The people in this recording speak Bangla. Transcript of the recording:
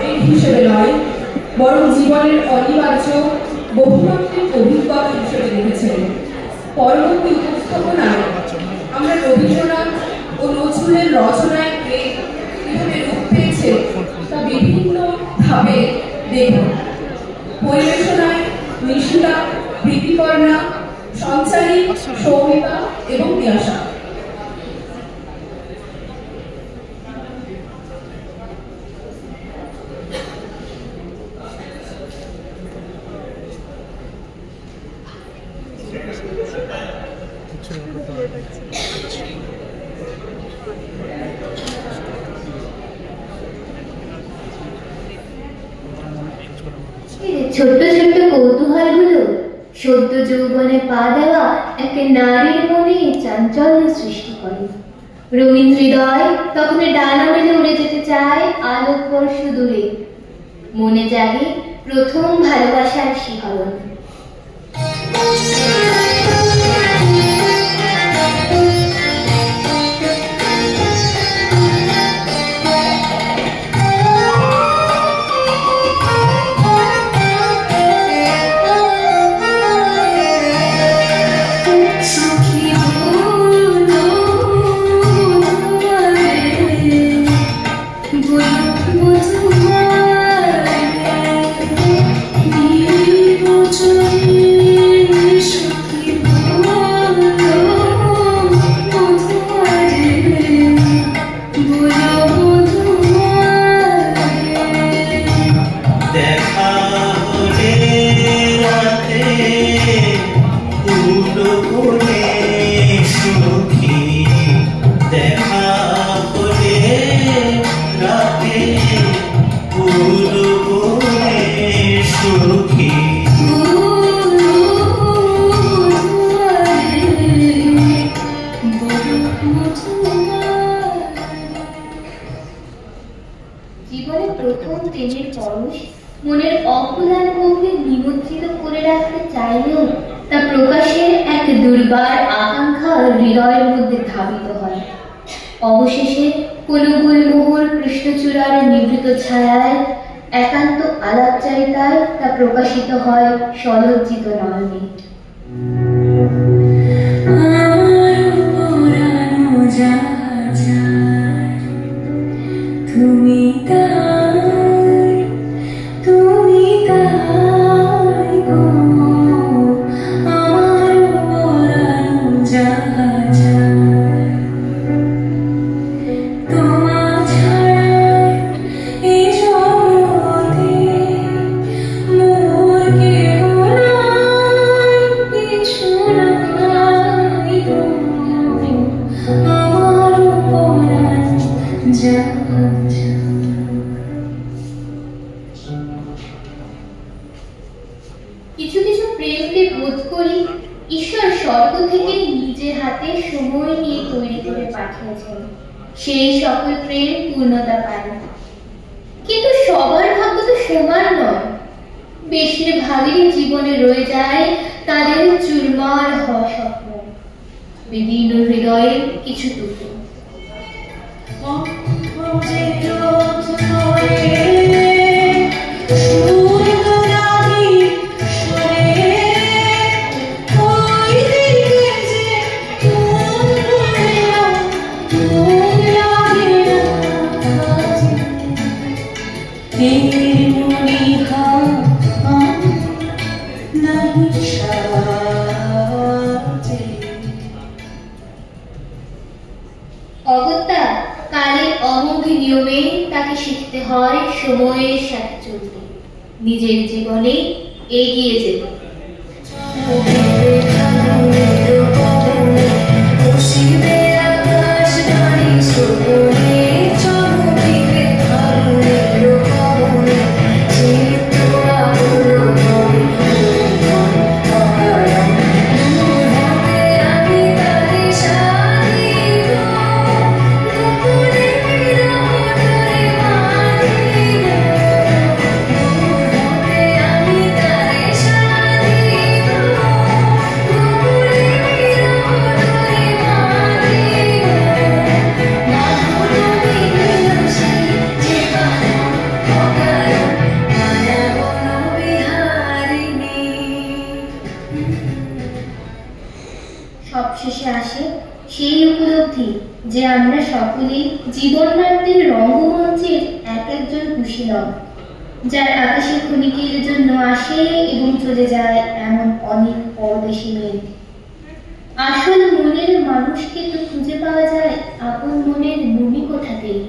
শরীর হিসেবে নয়, বরং জীবনের অনিবার্য বহুমাত্রিক অভিজ্ঞতা হিসেবে দেখেছেন। পরবর্তী উপস্থাপনায় আমরা রবীন্দ্রনাথ ও নজরুলের রচনায় প্রেম কিভাবে রূপ পেয়েছে তা বিভিন্নভাবে দেখব। পরিবেশনায় নিশিতা, প্রীতিকর্ণা, সঞ্চারী, সৌমিতা এবং তিয়াসা। ছোট্ট ছোট্ট কৌতূহলগুলো সদ্য যৌবনে পা দেওয়া এক নারীর মনে চাঞ্চল্য সৃষ্টি করে। রঙিন হৃদয় তখন ডানা মেলে উড়ে যেতে চায় আলোকবর্ষ দূরে। মনে জাগে প্রথম ভালোবাসার শিহরণ। জীবনের প্রথম প্রেমের পরশ মনের অকুলান গভীরে নিমজ্জিত করে রাখতে চাইলেও তা প্রকাশের এক দুর্বার আকাঙ্ক্ষা হৃদয়ের মধ্যে ধাবিত হয়। অবশেষে কোনো গুলমোহর কৃষ্ণচূড়ার নিভৃত ছায়ায় একান্ত আলাপচারিতায় তা প্রকাশিত হয় সলজ্জিত নয়নে। তুমি কিছু কিছু প্রেমকে বোধ করি ঈশ্বর স্বর্গ থেকে নিজের হাতে সময় নিয়ে তৈরি করে পাঠিয়েছেন। সেই সকল প্রেম পূর্ণতা পায়, কিন্তু সবার ভাগ্য তো সমান নয়। বেশিরভাগেরই জীবনে রয়ে যায় তাদের চুরমার হওয়া স্বপ্ন, বিভিন্ন হৃদয়ে কিছু টুকরো। অগত্যা কালের অমোঘ নিয়মে তাকে শিখতে হয় সময়ের সাথে চলতে, নিজের জীবনে এগিয়ে যেতে। যে আমরা সকলেই জীবনান্তের রঙ্গমঞ্চের এক একজন কুশীলব, যার আকাশে ক্ষণিকের জন্য আসে এবং চলে যায় এমন অনেক পরদেশী মেঘ। আসল মনের মানুষকে তো খুঁজে পাওয়া যায় আপন মনের ভূমি কোথাতেই।